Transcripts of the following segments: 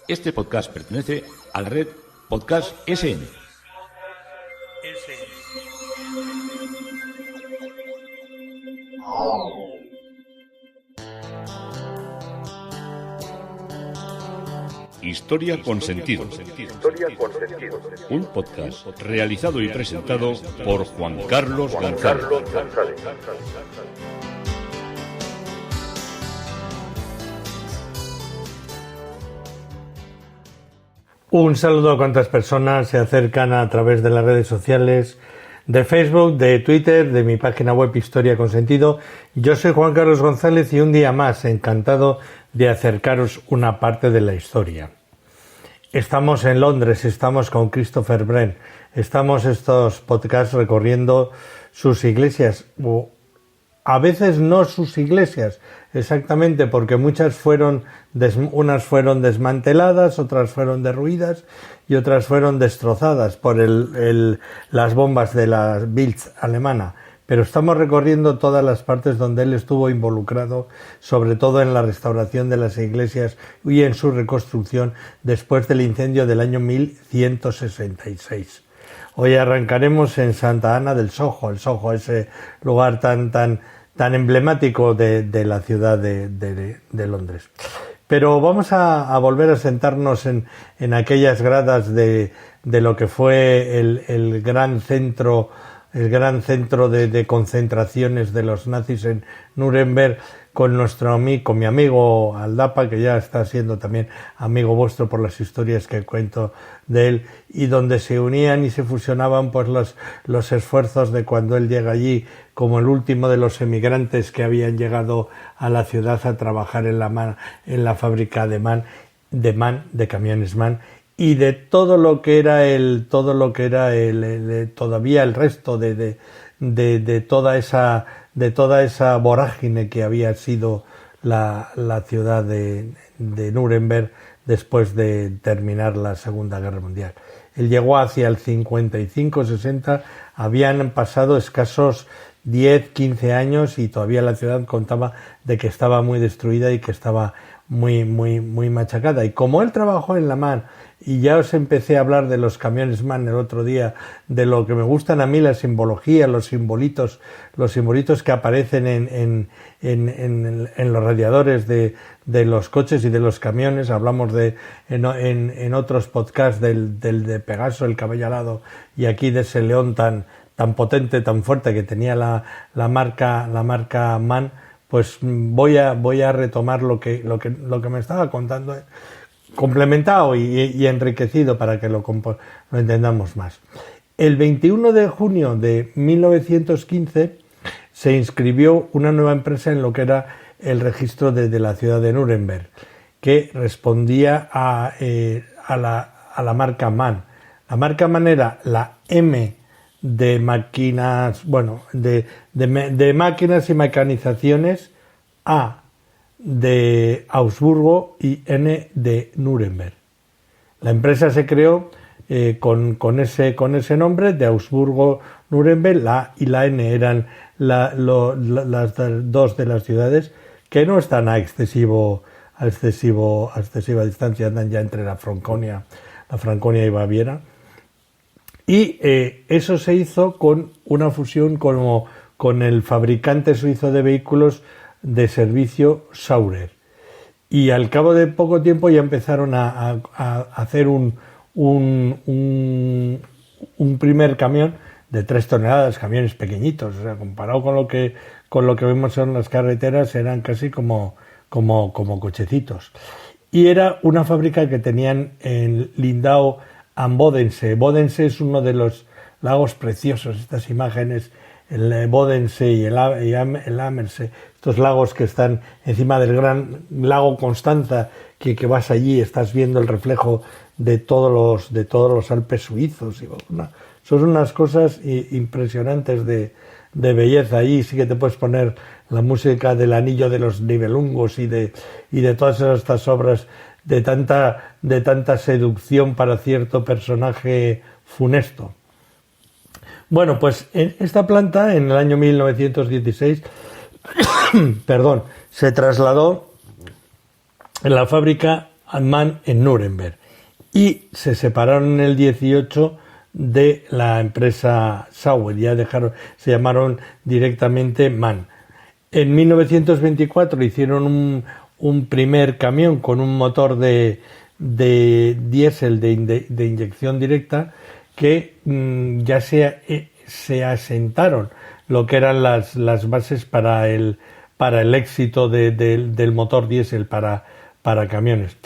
Este podcast pertenece a la red Podcast SN. Historia con sentido. Un podcast realizado y presentado por Juan Carlos González. Un saludo a cuantas personas se acercan a través de las redes sociales, de Facebook, de Twitter, de mi página web Historia con Sentido. Yo soy Juan Carlos González y un día más encantado de acercaros una parte de la historia. Estamos en Londres, estamos con Christopher Wren, estamos estos podcasts recorriendo sus iglesias, o a veces no sus iglesias, exactamente, porque unas fueron desmanteladas, otras fueron derruidas y otras fueron destrozadas por las bombas de la Blitz alemana. Pero estamos recorriendo todas las partes donde él estuvo involucrado, sobre todo en la restauración de las iglesias y en su reconstrucción después del incendio del año 1166. Hoy arrancaremos en Santa Ana del Soho, el Soho, ese lugar tan emblemático de la ciudad de Londres. Pero vamos a volver a sentarnos en aquellas gradas de lo que fue el gran centro de concentraciones de los nazis en Nuremberg, con mi amigo Aldapa, que ya está siendo también amigo vuestro por las historias que cuento de él, y donde se unían y se fusionaban pues los esfuerzos de cuando él llega allí como el último de los emigrantes que habían llegado a la ciudad a trabajar en la fábrica de camiones MAN, y de todo lo que era todavía el resto de toda esa vorágine que había sido la ciudad de Nuremberg después de terminar la Segunda Guerra Mundial. Él llegó hacia el 55-60, habían pasado escasos 10-15 años y todavía la ciudad contaba de que estaba muy destruida y que estaba muy machacada. Y como él trabajó en la MAN, y ya os empecé a hablar de los camiones MAN el otro día, de lo que me gustan a mí, la simbología, los simbolitos que aparecen en los radiadores de los coches y de los camiones. Hablamos en otros podcasts del de Pegaso, el caballo alado, y aquí de ese león tan potente, tan fuerte que tenía la marca MAN. Pues voy a retomar lo que me estaba contando, complementado y enriquecido para que lo entendamos más. El 21 de junio de 1915 se inscribió una nueva empresa en lo que era el registro de la ciudad de Nuremberg, que respondía a la marca MAN. La marca MAN era la M de máquinas, de máquinas y mecanizaciones, A de Augsburgo y N de Nuremberg. La empresa se creó con ese nombre de Augsburgo-Nuremberg. La A y la N eran las dos de las ciudades que no están a excesiva distancia, andan ya entre la Franconia y Baviera. Y eso se hizo con una fusión con el fabricante suizo de vehículos de servicio Saurer. Y al cabo de poco tiempo ya empezaron a hacer un primer camión de 3 toneladas, camiones pequeñitos. O sea, comparado con lo que vemos en las carreteras, eran casi como cochecitos. Y era una fábrica que tenían en Lindau am Bodensee. Bodensee es uno de los lagos preciosos, estas imágenes, el Bodensee y el Ammersee, estos lagos que están encima del gran lago Constanza, que vas allí, estás viendo el reflejo de todos los Alpes suizos. Son unas cosas impresionantes de belleza. Allí sí que te puedes poner la música del Anillo de los Nibelungos y de todas estas obras de tanta seducción para cierto personaje funesto. Bueno, pues en esta planta, en el año 1916, se trasladó la fábrica MAN en Nuremberg y se separaron en el 18 de la empresa Sauer, ya se llamaron directamente MAN. En 1924 hicieron un primer camión con un motor de diésel de inyección directa que ya se asentaron lo que eran las bases para el éxito del motor diésel para camiones.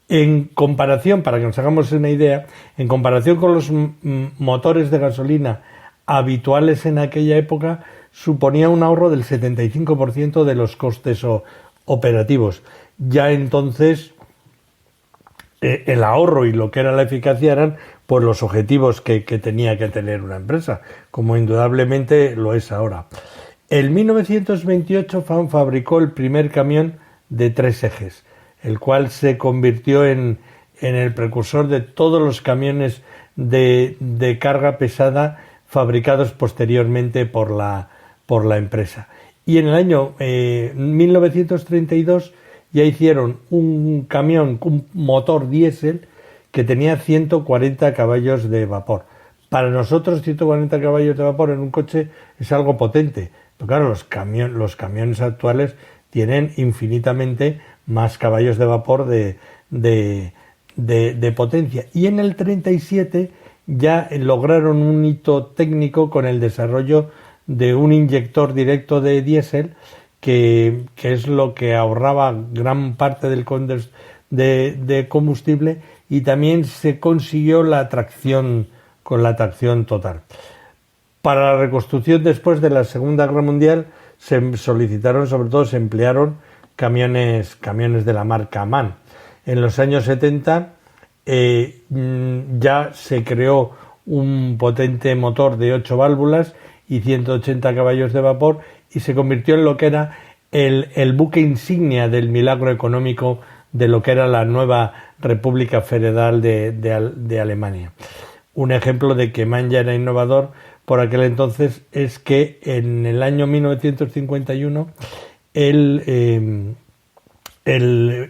En comparación, para que nos hagamos una idea, en comparación con los motores de gasolina habituales en aquella época, suponía un ahorro del 75% de los costes operativos. Ya entonces el ahorro y lo que era la eficacia eran pues los objetivos que tenía que tener una empresa, como indudablemente lo es ahora. En 1928 fabricó el primer camión de 3 ejes, el cual se convirtió en el precursor de todos los camiones de carga pesada fabricados posteriormente por la empresa. Y en el año 1932 ya hicieron un camión, un motor diésel que tenía 140 caballos de vapor. Para nosotros 140 caballos de vapor en un coche es algo potente, pero claro, los camiones actuales tienen infinitamente más caballos de vapor de potencia. Y en el 37 ya lograron un hito técnico con el desarrollo de un inyector directo de diésel que es lo que ahorraba gran parte del de combustible, y también se consiguió la tracción total. Para la reconstrucción después de la Segunda Guerra Mundial se emplearon camiones de la marca MAN. En los años 70 ya se creó un potente motor de 8 válvulas y 180 caballos de vapor y se convirtió en lo que era el buque insignia del milagro económico de lo que era la nueva República Federal de Alemania. Un ejemplo de que MAN ya era innovador por aquel entonces es que en el año 1951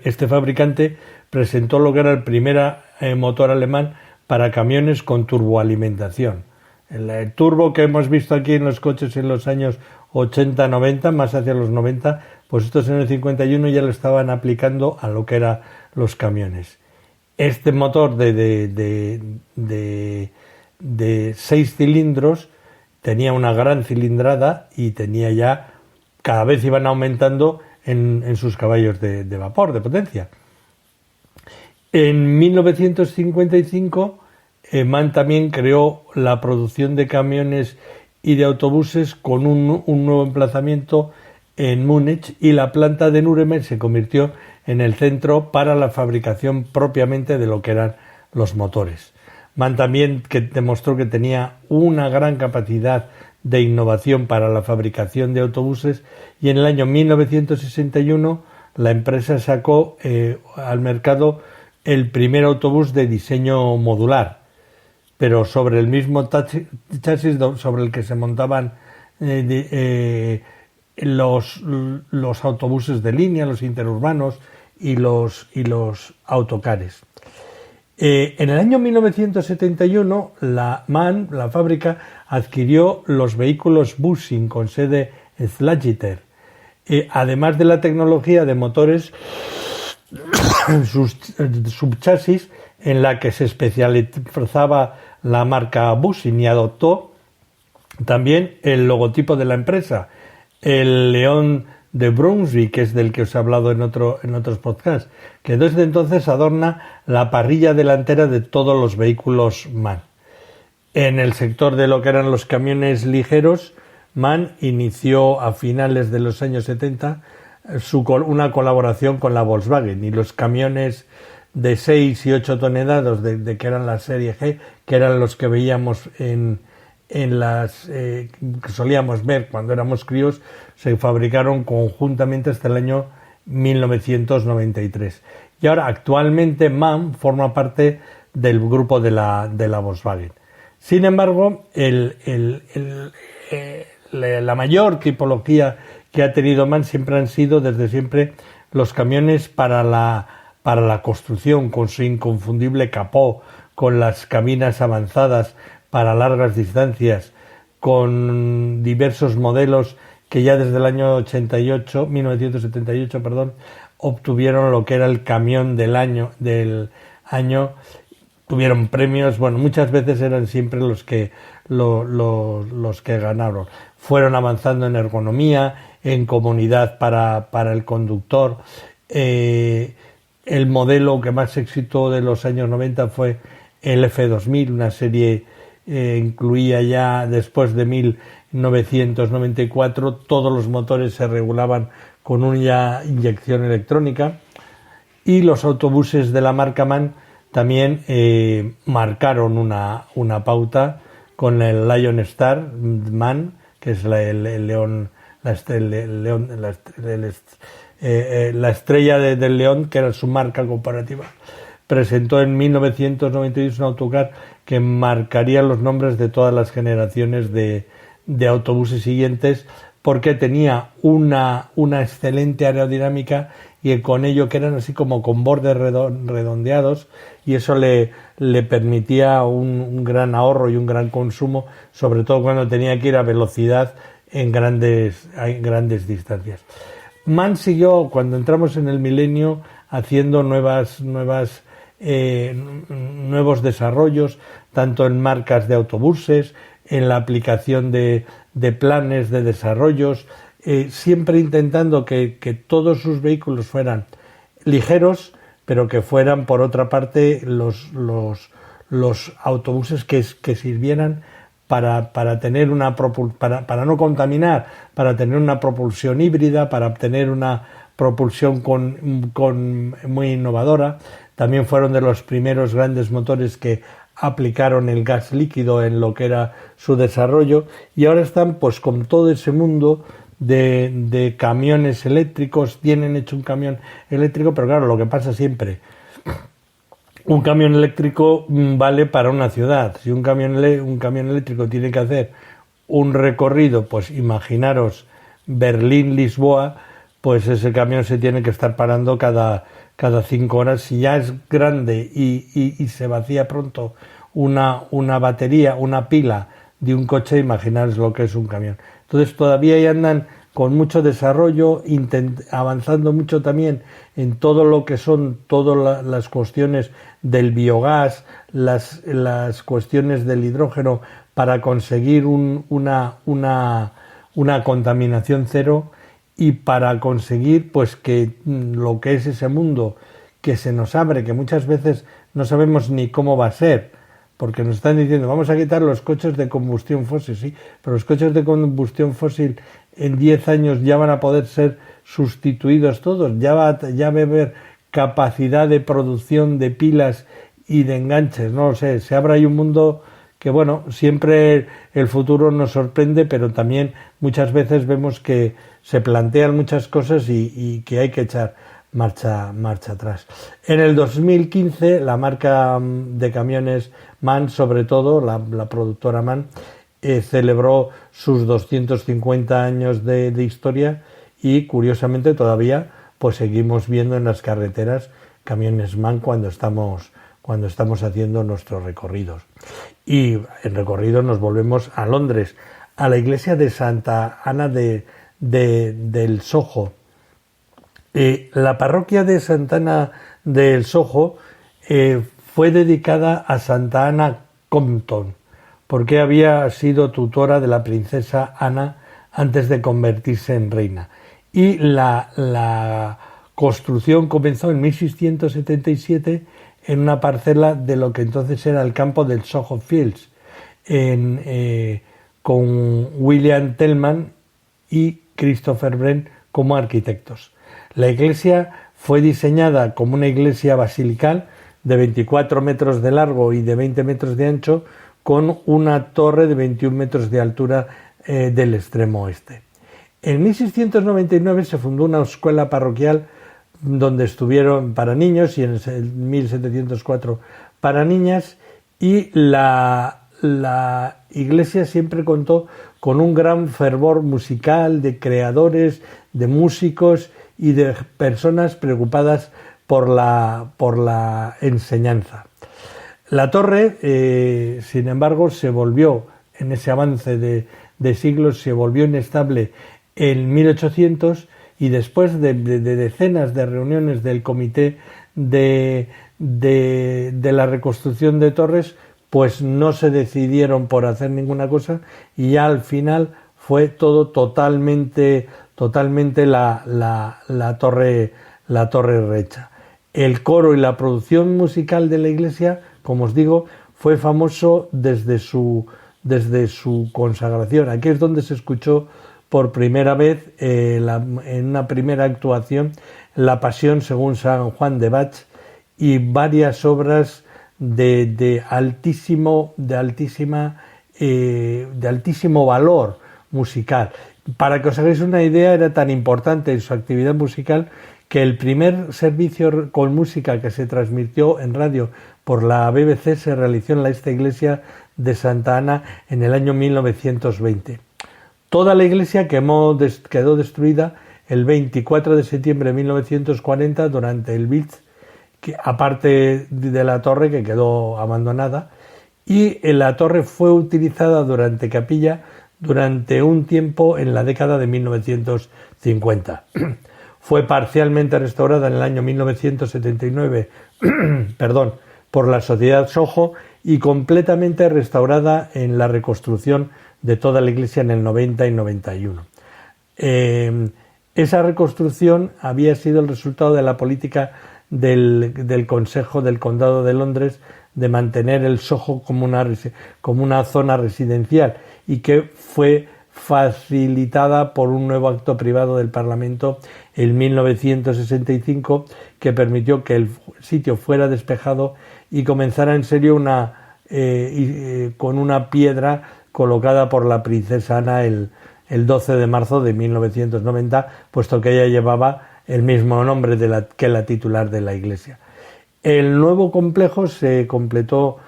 este fabricante presentó lo que era el primer motor alemán para camiones con turboalimentación. El turbo que hemos visto aquí en los coches en los años 80-90, más hacia los 90, pues estos en el 51 ya lo estaban aplicando a lo que eran los camiones. Este motor de 6 cilindros tenía una gran cilindrada y tenía ya, cada vez iban aumentando en sus caballos de vapor, de potencia. En 1955 MAN también creó la producción de camiones y de autobuses con un nuevo emplazamiento en Múnich, y la planta de Nuremberg se convirtió en el centro para la fabricación propiamente de lo que eran los motores. MAN también demostró que tenía una gran capacidad de innovación para la fabricación de autobuses, y en el año 1961 la empresa sacó al mercado el primer autobús de diseño modular, pero sobre el mismo chasis sobre el que se montaban los autobuses de línea, los interurbanos y los autocares. En el año 1971 la MAN, la fábrica, adquirió los vehículos Bussing con sede en Slagiter, además de la tecnología de motores subchasis en la que se especializaba la marca Bussing, y adoptó también el logotipo de la empresa, el león de Brunswick, que es del que os he hablado en otros podcasts, que desde entonces adorna la parrilla delantera de todos los vehículos MAN. En el sector de lo que eran los camiones ligeros, MAN inició a finales de los años 70 una colaboración con la Volkswagen, y los camiones de 6 y 8 toneladas de que eran la serie G, que eran los que veíamos en las que solíamos ver cuando éramos críos, se fabricaron conjuntamente hasta el año 1993. Y ahora actualmente MAN forma parte del grupo de la Volkswagen. Sin embargo, la mayor tipología que ha tenido MAN siempre han sido, desde siempre, los camiones para para la construcción, con su inconfundible capó, con las cabinas avanzadas para largas distancias, con diversos modelos que ya desde el año 1978, obtuvieron lo que era el camión del año, tuvieron premios, bueno, muchas veces eran siempre los que ganaron. Fueron avanzando en ergonomía, en comodidad para el conductor. El modelo que más éxito de los años 90 fue el F2000, una serie incluía ya después de 1994, todos los motores se regulaban con una inyección electrónica, y los autobuses de la marca MAN también marcaron una pauta con el Lion Star MAN, que es la estrella del león, que era su marca comparativa. Presentó en 1992 un autocar que marcaría los nombres de todas las generaciones de autobuses siguientes, porque tenía una excelente aerodinámica, y con ello que eran así como con bordes redondeados, y eso le permitía un gran ahorro y un gran consumo, sobre todo cuando tenía que ir a velocidad en grandes distancias. MAN siguió, cuando entramos en el milenio, haciendo nuevos desarrollos, tanto en marcas de autobuses, en la aplicación de planes de desarrollos, siempre intentando que todos sus vehículos fueran ligeros, pero que fueran, por otra parte, los autobuses que sirvieran para tener para no contaminar, para tener una propulsión híbrida, para obtener una propulsión muy innovadora. También fueron de los primeros grandes motores que aplicaron el gas líquido en lo que era su desarrollo, y ahora están pues con todo ese mundo de camiones eléctricos. Tienen hecho un camión eléctrico, pero claro, lo que pasa siempre, un camión eléctrico vale para una ciudad. Si un camión eléctrico tiene que hacer un recorrido, pues imaginaros Berlín-Lisboa, pues ese camión se tiene que estar parando cada 5 horas. Si ya es grande y se vacía pronto una batería, una pila de un coche, imaginaros lo que es un camión. Entonces todavía ahí andan con mucho desarrollo, avanzando mucho también en todo lo que son todas las cuestiones del biogás, las cuestiones del hidrógeno, para conseguir una contaminación cero, y para conseguir pues que lo que es ese mundo que se nos abre, que muchas veces no sabemos ni cómo va a ser, porque nos están diciendo vamos a quitar los coches de combustión fósil, sí, pero los coches de combustión fósil en 10 años ya van a poder ser sustituidos todos, ya va a haber capacidad de producción de pilas y de enganches, no lo sé, se abre ahí un mundo que, bueno, siempre el futuro nos sorprende, pero también muchas veces vemos que se plantean muchas cosas y que hay que echar marcha atrás. En el 2015, la marca de camiones MAN, sobre todo, la productora MAN, celebró sus 250 años de historia, y curiosamente todavía pues seguimos viendo en las carreteras camiones MAN cuando estamos haciendo nuestros recorridos. Y en recorrido nos volvemos a Londres, a la iglesia de Santa Ana del Soho. La parroquia de Santa Ana del Soho fue dedicada a Santa Ana Compton, porque había sido tutora de la princesa Ana antes de convertirse en reina. Y la construcción comenzó en 1677 en una parcela de lo que entonces era el campo del Soho Fields, con William Tellman y Christopher Wren como arquitectos. La iglesia fue diseñada como una iglesia basilical de 24 metros de largo y de 20 metros de ancho, con una torre de 21 metros de altura del extremo oeste. En 1699 se fundó una escuela parroquial donde estuvieron para niños, y en 1704 para niñas, y la iglesia siempre contó con un gran fervor musical de creadores, de músicos y de personas preocupadas por la enseñanza. La torre, sin embargo, se volvió, en ese avance de siglos, se volvió inestable en 1800, y después de decenas de reuniones del comité de la reconstrucción de torres, pues no se decidieron por hacer ninguna cosa, y ya al final fue todo totalmente la torre recha. El coro y la producción musical de la iglesia, como os digo, fue famoso desde su consagración. Aquí es donde se escuchó por primera vez en una primera actuación la Pasión según San Juan de Bach y varias obras de altísimo valor musical. Para que os hagáis una idea, era tan importante en su actividad musical que el primer servicio con música que se transmitió en radio por la BBC se realizó en esta iglesia de Santa Ana en el año 1920. Toda la iglesia quedó destruida el 24 de septiembre de 1940 durante el Blitz, aparte de la torre, que quedó abandonada, y la torre fue utilizada durante capilla durante un tiempo en la década de 1950. Fue parcialmente restaurada en el año 1979 por la Sociedad Soho y completamente restaurada en la reconstrucción de toda la iglesia en el 90 y 91. Esa reconstrucción había sido el resultado de la política del Consejo del Condado de Londres de mantener el Soho como una zona residencial, y que fue facilitada por un nuevo acto privado del Parlamento en 1965 que permitió que el sitio fuera despejado y comenzara en serio con una piedra colocada por la princesa Ana el 12 de marzo de 1990, puesto que ella llevaba el mismo nombre que la titular de la iglesia. El nuevo complejo se completó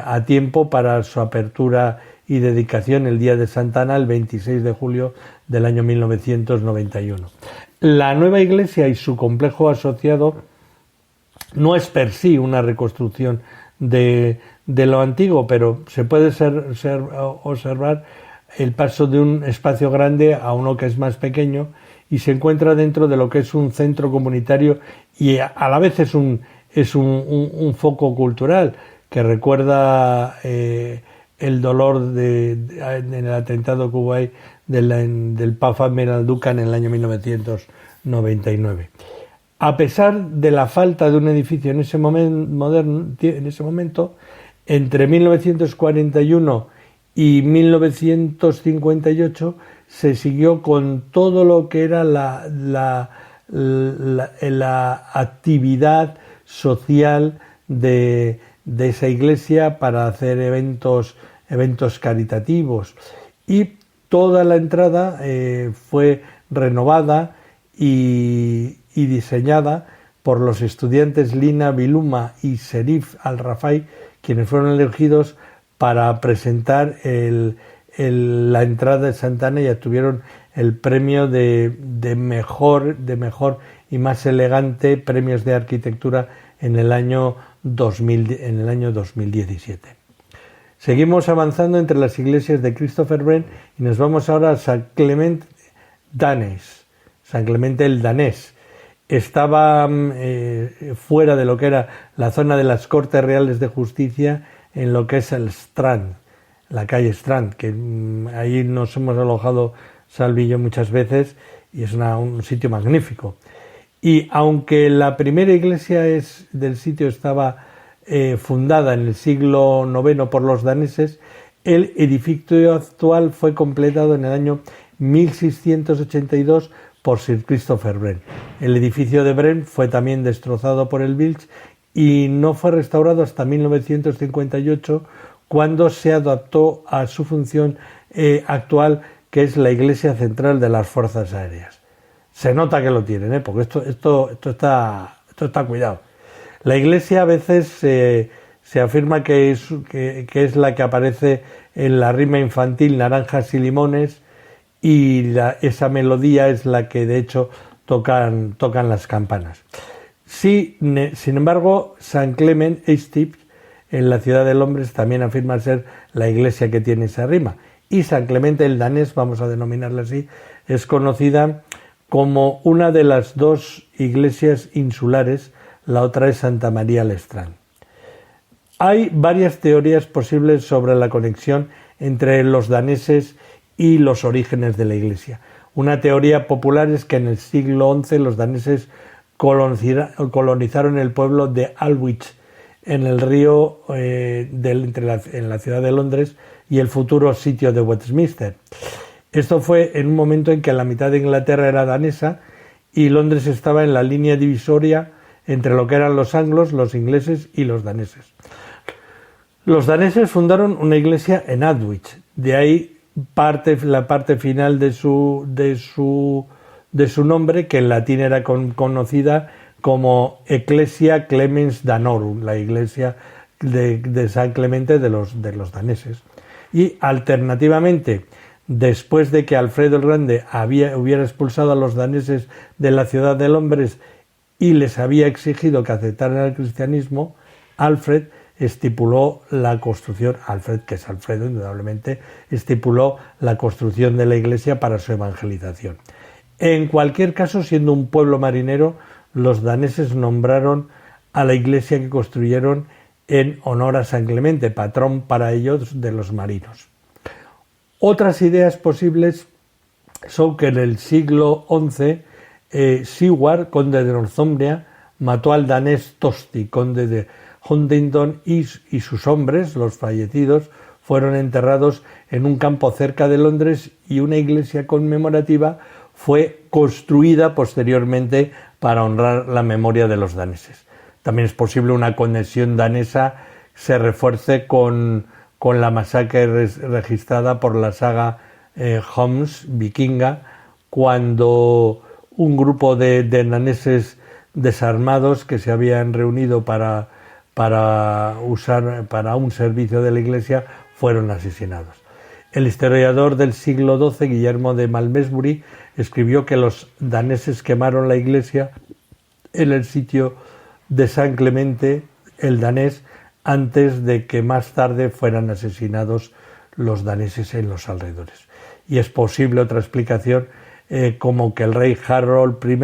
a tiempo para su apertura y dedicación el día de Santa Ana, el 26 de julio del año 1991. La nueva iglesia y su complejo asociado no es per sí una reconstrucción de lo antiguo, pero se puede observar el paso de un espacio grande a uno que es más pequeño, y se encuentra dentro de lo que es un centro comunitario, y a la vez es un foco cultural que recuerda el dolor en el atentado que hubo ahí del Papa Menalduca en el año 1999. A pesar de la falta de un edificio en ese momento, entre 1941 y 1958 se siguió con todo lo que era la actividad social de esa iglesia para hacer eventos caritativos, y toda la entrada fue renovada y la por los estudiantes Lina Biluma y Serif Al-Rafai, quienes fueron elegidos para presentar la entrada de Santa Ana y obtuvieron el premio de mejor y más elegante premios de arquitectura en el año 2017. Seguimos avanzando entre las iglesias de Christopher Wren y nos vamos ahora a San Clemente el Danés. Estaba fuera de lo que era la zona de las Cortes Reales de Justicia, en lo que es el Strand, la calle Strand, que ahí nos hemos alojado Salvi y yo muchas veces, y es un sitio magnífico. Y aunque la primera iglesia del sitio estaba fundada en el siglo IX por los daneses, el edificio actual fue completado en el año 1682 por Sir Christopher Wren. El edificio de Wren fue también destrozado por el Blitz y no fue restaurado hasta 1958, cuando se adaptó a su función actual, que es la iglesia central de las Fuerzas Aéreas. Se nota que lo tienen, porque esto está cuidado. La iglesia a veces se afirma que es la que aparece en la rima infantil Naranjas y Limones, y esa melodía es la que de hecho tocan las campanas. Sí, sin embargo, San Clement Esteve, en la ciudad de Londres, también afirma ser la iglesia que tiene esa rima. Y San Clemente el danés, vamos a denominarla así, es conocida como una de las dos iglesias insulares, la otra es Santa María Lestrán. Hay varias teorías posibles sobre la conexión entre los daneses y los orígenes de la iglesia. Una teoría popular es que en el siglo XI los daneses colonizaron el pueblo de Aldwych, en el río en la ciudad de Londres y el futuro sitio de Westminster. Esto fue en un momento en que la mitad de Inglaterra era danesa y Londres estaba en la línea divisoria entre lo que eran los anglos, los ingleses y los daneses. Los daneses fundaron una iglesia en Aldwych, de ahí la parte final de su nombre, que en latín era conocida como Ecclesia Clemens Danorum, la iglesia de San Clemente de los daneses. Y alternativamente, después de que Alfredo el Grande hubiera expulsado a los daneses de la ciudad de Londres y les había exigido que aceptaran el cristianismo, Alfred estipuló la construcción, Alfred, que es Alfredo indudablemente, estipuló la construcción de la iglesia para su evangelización. En cualquier caso, siendo un pueblo marinero, los daneses nombraron a la iglesia que construyeron en honor a San Clemente, patrón para ellos de los marinos. Otras ideas posibles son que en el siglo XI Siward, conde de Northumbria, mató al danés Tosti, conde de Huntingdon, y sus hombres, los fallecidos, fueron enterrados en un campo cerca de Londres y una iglesia conmemorativa fue construida posteriormente para honrar la memoria de los daneses. También es posible una conexión danesa se refuerce con la masacre registrada por la saga Homs vikinga, cuando un grupo de daneses desarmados que se habían reunido para un servicio de la iglesia fueron asesinados. El historiador del siglo XII, Guillermo de Malmesbury, escribió que los daneses quemaron la iglesia en el sitio de San Clemente el danés antes de que más tarde fueran asesinados los daneses en los alrededores. Y es posible otra explicación, como que el rey Harold I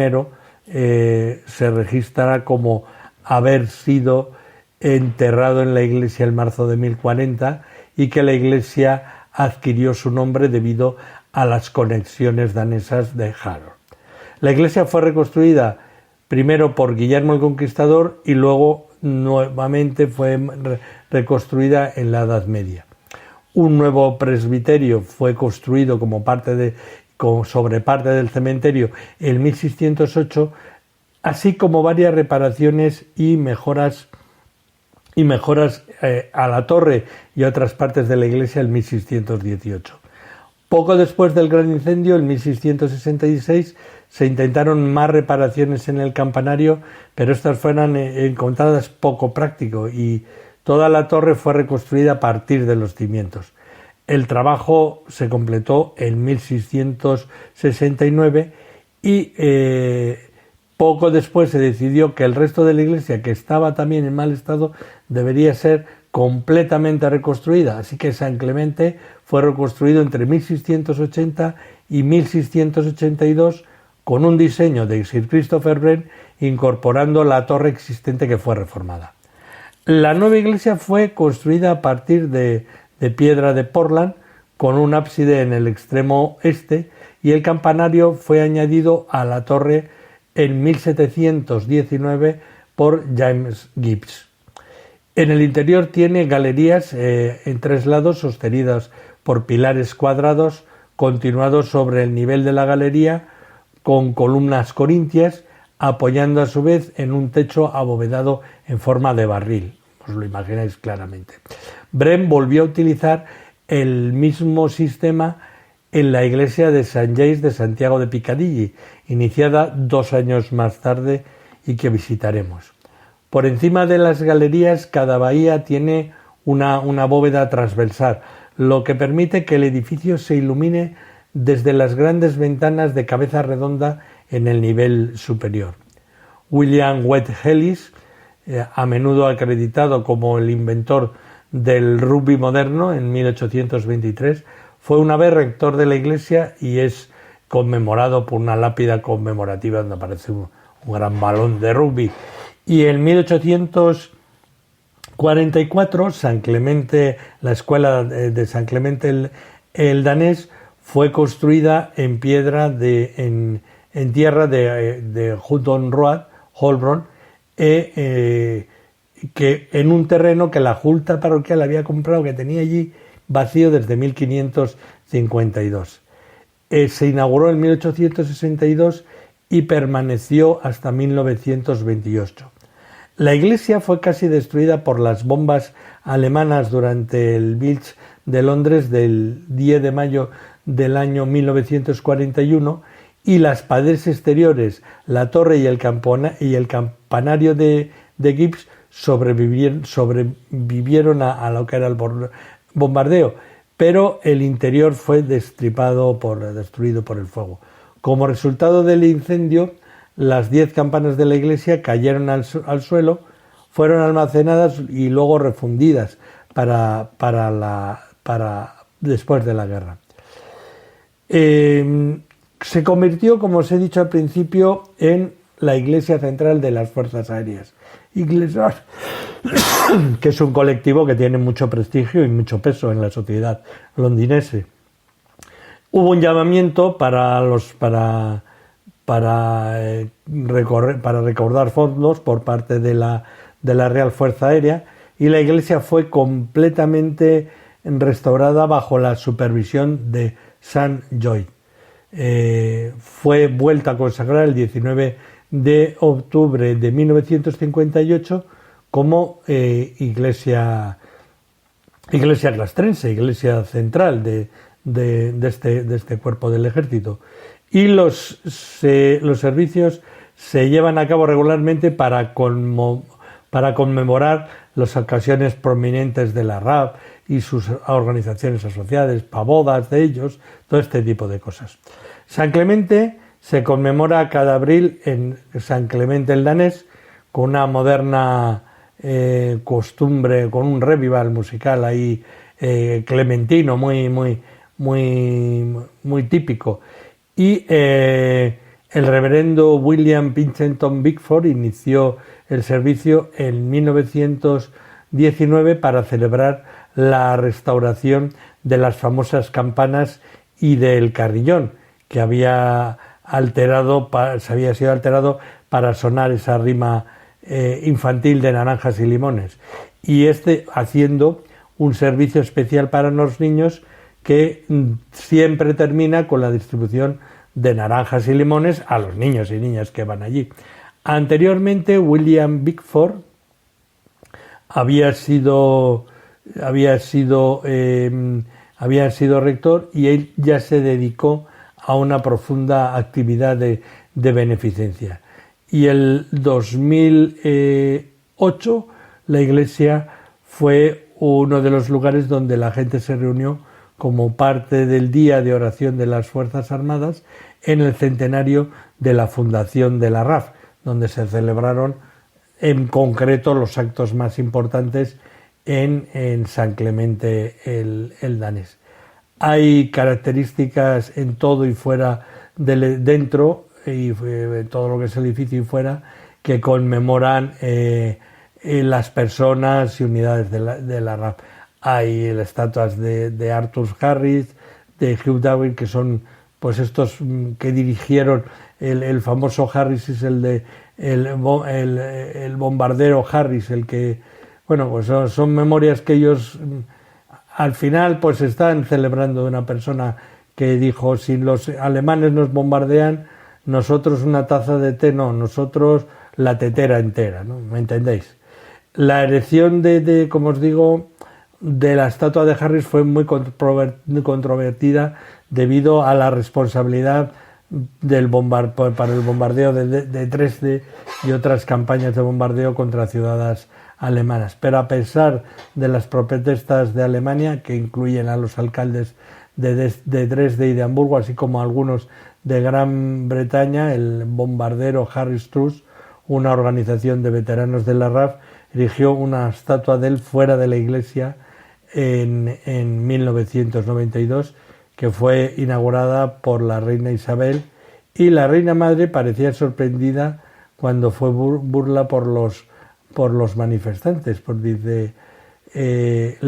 se registra como haber sido enterrado en la iglesia en marzo de 1040 y que la iglesia adquirió su nombre debido a las conexiones danesas de Harold. La iglesia fue reconstruida primero por Guillermo el Conquistador y luego nuevamente fue reconstruida en la Edad Media. Un nuevo presbiterio fue construido sobre parte del cementerio en 1608, así como varias reparaciones y mejoras a la torre y a otras partes de la iglesia en 1618. Poco después del gran incendio, en 1666, se intentaron más reparaciones en el campanario, pero estas fueron encontradas poco práctico y toda la torre fue reconstruida a partir de los cimientos. El trabajo se completó en 1669 y poco después se decidió que el resto de la iglesia, que estaba también en mal estado, debería ser completamente reconstruida. Así que San Clemente fue reconstruido entre 1680 y 1682 con un diseño de Sir Christopher Wren, incorporando la torre existente que fue reformada. La nueva iglesia fue construida a partir de piedra de Portland, con un ábside en el extremo este, y el campanario fue añadido a la torre en 1719 por James Gibbs. En el interior tiene galerías en 3 lados sostenidas por pilares cuadrados continuados sobre el nivel de la galería con columnas corintias, apoyando a su vez en un techo abovedado en forma de barril. Os lo imagináis claramente. Wren volvió a utilizar el mismo sistema en la iglesia de St. James de Santiago de Piccadilly, iniciada 2 años más tarde y que visitaremos. Por encima de las galerías, cada bahía tiene una bóveda transversal, lo que permite que el edificio se ilumine desde las grandes ventanas de cabeza redonda en el nivel superior. William Wright-Ellis, a menudo acreditado como el inventor del rugby moderno en 1823, fue una vez rector de la iglesia y es conmemorado por una lápida conmemorativa donde aparece un gran balón de rugby. Y en 1844 San Clemente, la escuela de San Clemente el danés, fue construida en piedra en tierra de Hutton Road, Holborn, que en un terreno que la Junta Parroquial había comprado, que tenía allí vacío desde 1552. Se inauguró en 1862 y permaneció hasta 1928. La iglesia fue casi destruida por las bombas alemanas durante el Blitz de Londres del 10 de mayo del año 1941 y las paredes exteriores, la torre y el campanario de Gibbs sobrevivieron a lo que era el bombardeo, pero el interior fue destruido por el fuego. Como resultado del incendio, las 10 campanas de la iglesia cayeron al suelo, fueron almacenadas y luego refundidas para después de la guerra. Se convirtió, como os he dicho al principio, en la iglesia central de las Fuerzas Aéreas Inglesas, que es un colectivo que tiene mucho prestigio y mucho peso en la sociedad londinense. Hubo un llamamiento para recaudar fondos por parte de la Real Fuerza Aérea y la iglesia fue completamente restaurada bajo la supervisión de St. Lloyd. Fue vuelta a consagrar el 19 de octubre de 1958 como iglesia castrense, iglesia central de este cuerpo del ejército. Y los servicios se llevan a cabo regularmente para conmemorar las ocasiones prominentes de la RAF y sus organizaciones asociadas, bodas de ellos, todo este tipo de cosas. San Clemente se conmemora cada abril en San Clemente el danés, con una moderna costumbre, con un revival musical ahí clementino muy típico. Y el reverendo William Pinchington Bickford inició el servicio en 1919 para celebrar la restauración de las famosas campanas y del carillón, que se había sido alterado para sonar esa rima infantil de naranjas y limones, y haciendo un servicio especial para los niños que siempre termina con la distribución de naranjas y limones a los niños y niñas que van allí. Anteriormente William Bickford había sido rector y él ya se dedicó a una profunda actividad de beneficencia. Y el 2008 la iglesia fue uno de los lugares donde la gente se reunió como parte del Día de Oración de las Fuerzas Armadas en el centenario de la fundación de la RAF, donde se celebraron en concreto los actos más importantes en San Clemente el danés. Hay características en todo y fuera dentro y todo lo que es el edificio y fuera que conmemoran las personas y unidades de la RAF. Hay estatuas de Arthur Harris, de Hugh Darwin, que son pues estos que dirigieron el famoso Harris, es el bombardero Harris, el que, bueno, pues son memorias que ellos al final pues están celebrando de una persona que dijo: si los alemanes nos bombardean, nosotros una taza de té no, nosotros la tetera entera, ¿no? ¿Me entendéis? La erección como os digo, de la estatua de Harris fue muy controvertida debido a la responsabilidad para el bombardeo de Dresde y otras campañas de bombardeo contra ciudades alemanas. Pero a pesar de las protestas de Alemania, que incluyen a los alcaldes de Dresde y de Hamburgo, así como algunos de Gran Bretaña, el bombardero Harry Truss, una organización de veteranos de la RAF, erigió una estatua de él fuera de la iglesia en 1992, que fue inaugurada por la reina Isabel, y la reina madre parecía sorprendida cuando fue burla por los manifestantes, porque dice, el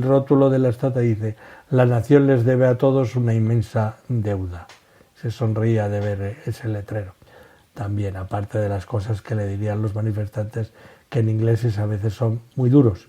rótulo de la estatua dice: la nación les debe a todos una inmensa deuda. Se sonreía de ver ese letrero. También, aparte de las cosas que le dirían los manifestantes, que en ingleses a veces son muy duros.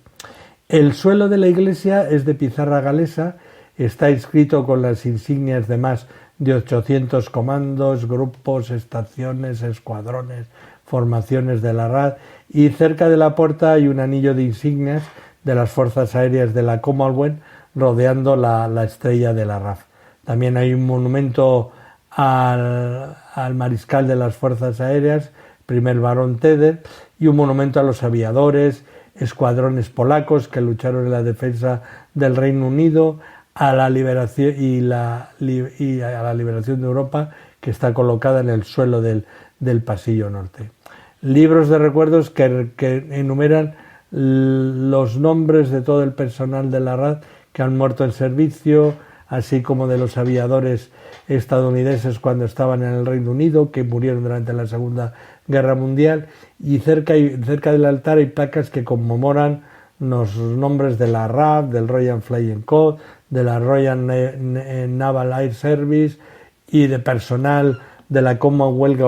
El suelo de la iglesia es de pizarra galesa, está inscrito con las insignias de más de 800 comandos, grupos, estaciones, escuadrones, formaciones de la RAF, y cerca de la puerta hay un anillo de insignias de las fuerzas aéreas de la Commonwealth rodeando la estrella de la RAF. También hay un monumento al mariscal de las fuerzas aéreas, primer barón Teder, y un monumento a los aviadores, escuadrones polacos que lucharon en la defensa del Reino Unido, a la liberación y a la liberación de Europa, que está colocada en el suelo del pasillo norte. Libros de recuerdos que enumeran los nombres de todo el personal de la RAF que han muerto en servicio, así como de los aviadores estadounidenses cuando estaban en el Reino Unido, que murieron durante la Segunda Guerra Mundial, y cerca del altar hay placas que conmemoran los nombres de la RAF, del Royal Flying Corps, de la Royal Naval Air Service y de personal de la Commonwealth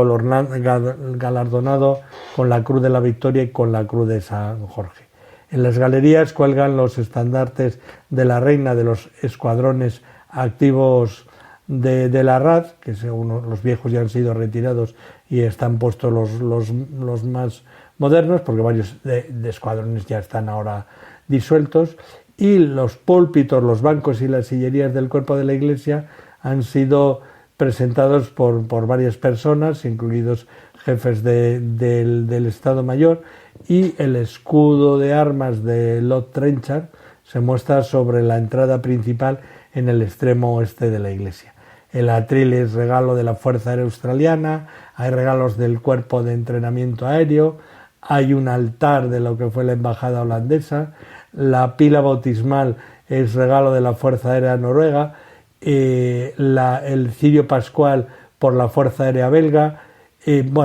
galardonado con la Cruz de la Victoria y con la Cruz de San Jorge. En las galerías cuelgan los estandartes de la reina de los escuadrones activos de la RAF, que según los viejos ya han sido retirados y están puestos los más modernos, porque varios de escuadrones ya están ahora disueltos, y los púlpitos, los bancos y las sillerías del cuerpo de la iglesia han sido presentados por varias personas, incluidos jefes del Estado Mayor, y el escudo de armas de Lord Trenchard se muestra sobre la entrada principal en el extremo oeste de la iglesia. El atril es regalo de la Fuerza Aérea Australiana, hay regalos del Cuerpo de Entrenamiento Aéreo, hay un altar de lo que fue la Embajada Holandesa, la pila bautismal es regalo de la Fuerza Aérea Noruega, el cirio pascual por la Fuerza Aérea Belga, el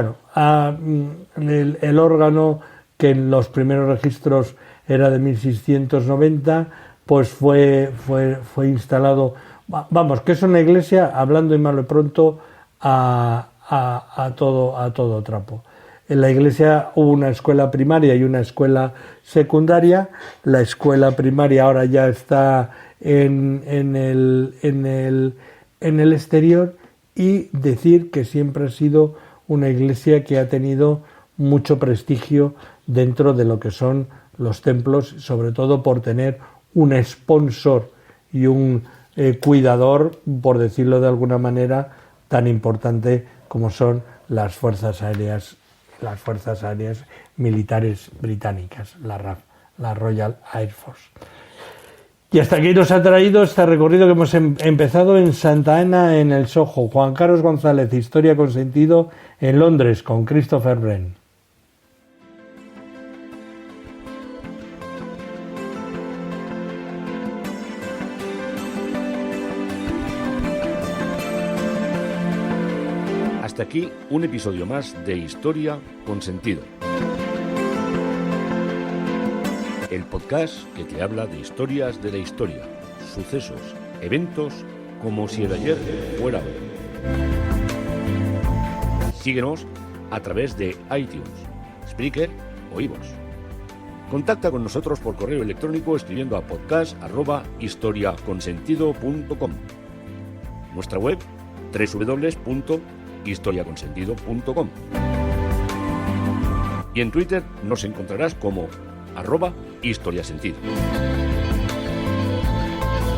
órgano que en los primeros registros era de 1690, pues fue instalado, vamos, que es una iglesia, hablando y malo y pronto, a todo trapo. En la iglesia hubo una escuela primaria y una escuela secundaria. La escuela primaria ahora ya está en el exterior, y decir que siempre ha sido una iglesia que ha tenido mucho prestigio dentro de lo que son los templos, sobre todo por tener un sponsor y un cuidador, por decirlo de alguna manera, tan importante como son las fuerzas aéreas militares británicas, la RAF, la Royal Air Force. Y hasta aquí nos ha traído este recorrido que hemos empezado en Santa Ana, en el Soho. Juan Carlos González, Historia con Sentido, en Londres, con Christopher Wren. Hasta aquí un episodio más de Historia con Sentido. El podcast que te habla de historias de la historia, sucesos, eventos, como si el ayer fuera hoy. Síguenos a través de iTunes, Spreaker o iVoox. Contacta con nosotros por correo electrónico escribiendo a podcast@historiaconsentido.com. Nuestra web www.historiaconsentido.com. Y en Twitter nos encontrarás como @historiasentido.